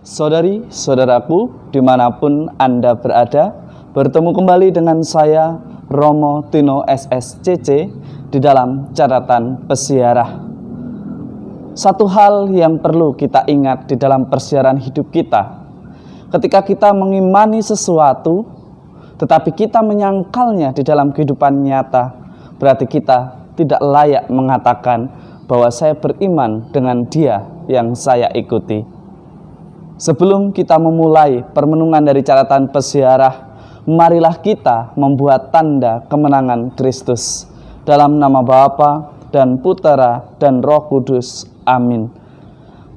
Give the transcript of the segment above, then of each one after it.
Saudari-saudaraku, dimanapun Anda berada, bertemu kembali dengan saya, Romo Tino SSCC, di dalam catatan pesiarah. Satu hal yang perlu kita ingat di dalam persiaran hidup kita, ketika kita mengimani sesuatu, tetapi kita menyangkalnya di dalam kehidupan nyata, berarti kita tidak layak mengatakan bahwa saya beriman dengan Dia yang saya ikuti. Sebelum kita memulai permenungan dari catatan pesiarah, marilah kita membuat tanda kemenangan Kristus. Dalam nama Bapa dan Putera dan Roh Kudus. Amin.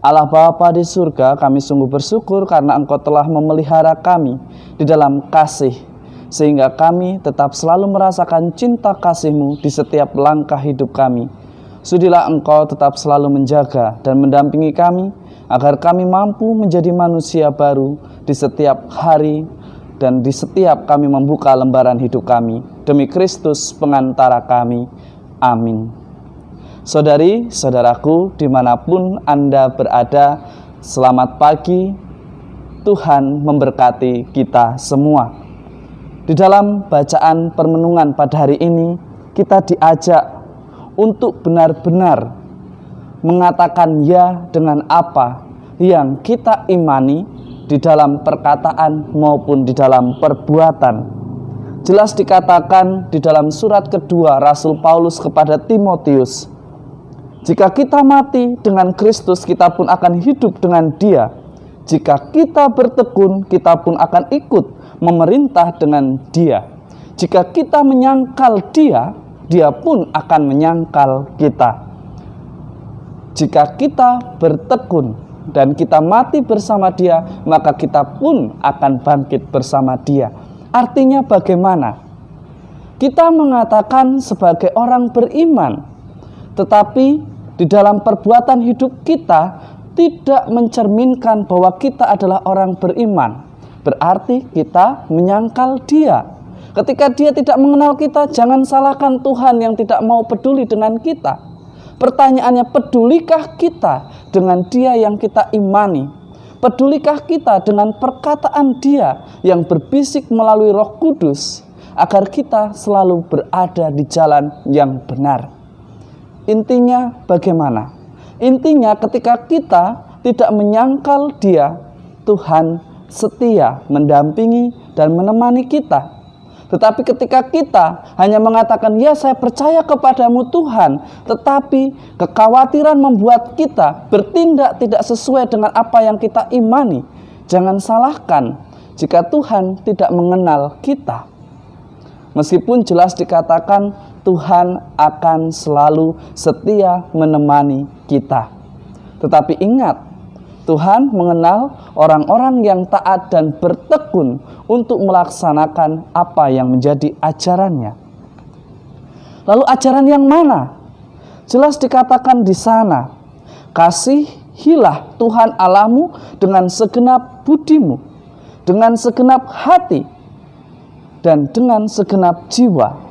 Allah Bapa di surga, kami sungguh bersyukur karena Engkau telah memelihara kami di dalam kasih, sehingga kami tetap selalu merasakan cinta kasih-Mu di setiap langkah hidup kami. Sudilah Engkau tetap selalu menjaga dan mendampingi kami, agar kami mampu menjadi manusia baru di setiap hari dan di setiap kami membuka lembaran hidup kami. Demi Kristus pengantara kami. Amin. Saudari-saudaraku, dimanapun Anda berada, selamat pagi. Tuhan memberkati kita semua. Di dalam bacaan permenungan pada hari ini, kita diajak untuk benar-benar mengatakan ya dengan apa yang kita imani di dalam perkataan maupun di dalam perbuatan. Jelas dikatakan di dalam surat kedua Rasul Paulus kepada Timotius, jika kita mati dengan Kristus, kita pun akan hidup dengan Dia. Jika kita bertekun, kita pun akan ikut memerintah dengan Dia. Jika kita menyangkal Dia, Dia pun akan menyangkal kita. Jika kita bertekun dan kita mati bersama Dia, maka kita pun akan bangkit bersama Dia. Artinya bagaimana? Kita mengatakan sebagai orang beriman, tetapi di dalam perbuatan hidup kita tidak mencerminkan bahwa kita adalah orang beriman. Berarti kita menyangkal Dia. Ketika Dia tidak mengenal kita, jangan salahkan Tuhan yang tidak mau peduli dengan kita. Pertanyaannya, pedulikah kita dengan Dia yang kita imani? Pedulikah kita dengan perkataan Dia yang berbisik melalui Roh Kudus, agar kita selalu berada di jalan yang benar? Intinya bagaimana? Intinya ketika kita tidak menyangkal Dia, Tuhan setia mendampingi dan menemani kita. Tetapi ketika kita hanya mengatakan, ya saya percaya kepadamu Tuhan, tetapi kekhawatiran membuat kita bertindak tidak sesuai dengan apa yang kita imani, jangan salahkan jika Tuhan tidak mengenal kita. Meskipun jelas dikatakan Tuhan akan selalu setia menemani kita. Tetapi ingat, Tuhan mengenal orang-orang yang taat dan bertekun untuk melaksanakan apa yang menjadi ajarannya. Lalu ajaran yang mana? Jelas dikatakan di sana, kasihilah Tuhan Allahmu dengan segenap budimu, dengan segenap hati, dan dengan segenap jiwa.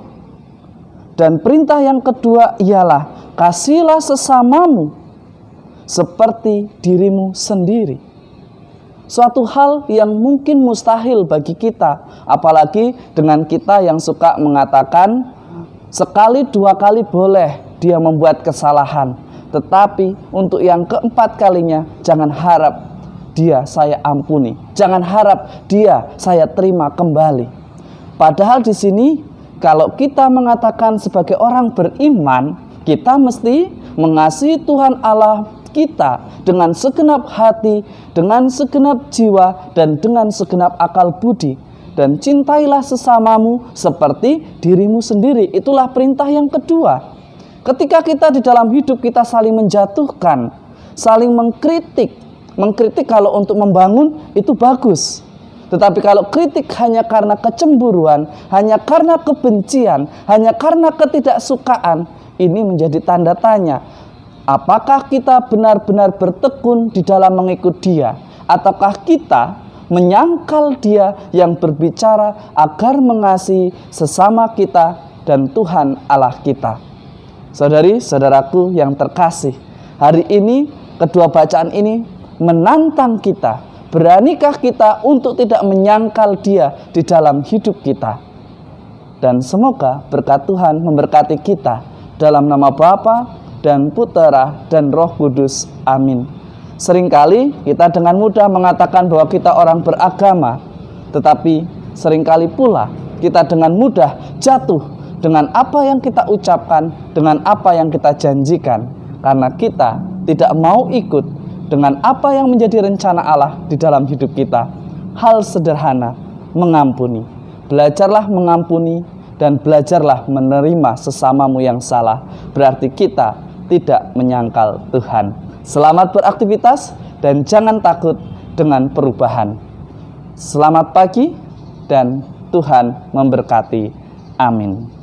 Dan perintah yang kedua ialah, kasihilah sesamamu seperti dirimu sendiri. Suatu hal yang mungkin mustahil bagi kita, apalagi dengan kita yang suka mengatakan sekali dua kali boleh dia membuat kesalahan, tetapi untuk yang keempat kalinya jangan harap dia saya ampuni, jangan harap dia saya terima kembali. Padahal di sini kalau kita mengatakan sebagai orang beriman, kita mesti mengasihi Tuhan Allah kita dengan segenap hati, dengan segenap jiwa, dan dengan segenap akal budi. Dan cintailah sesamamu seperti dirimu sendiri. Itulah perintah yang kedua. Ketika kita di dalam hidup kita saling menjatuhkan, saling mengkritik. Mengkritik kalau untuk membangun itu bagus. Tetapi kalau kritik hanya karena kecemburuan, hanya karena kebencian, hanya karena ketidaksukaan, ini menjadi tanda tanya. Apakah kita benar-benar bertekun di dalam mengikut Dia? Ataukah kita menyangkal Dia yang berbicara agar mengasihi sesama kita dan Tuhan Allah kita? Saudari-saudaraku yang terkasih, hari ini kedua bacaan ini menantang kita Beranikah kita untuk tidak menyangkal Dia di dalam hidup kita? Dan semoga berkat Tuhan memberkati kita dalam nama Bapa dan Putera dan Roh Kudus. Amin. Seringkali kita dengan mudah mengatakan bahwa kita orang beragama, tetapi seringkali pula kita dengan mudah jatuh dengan apa yang kita ucapkan, dengan apa yang kita janjikan, karena kita tidak mau ikut dengan apa yang menjadi rencana Allah di dalam hidup kita. Hal sederhana, mengampuni. Belajarlah mengampuni dan belajarlah menerima sesamamu yang salah. Berarti kita tidak menyangkal Tuhan. Selamat beraktivitas dan jangan takut dengan perubahan. Selamat pagi dan Tuhan memberkati. Amin.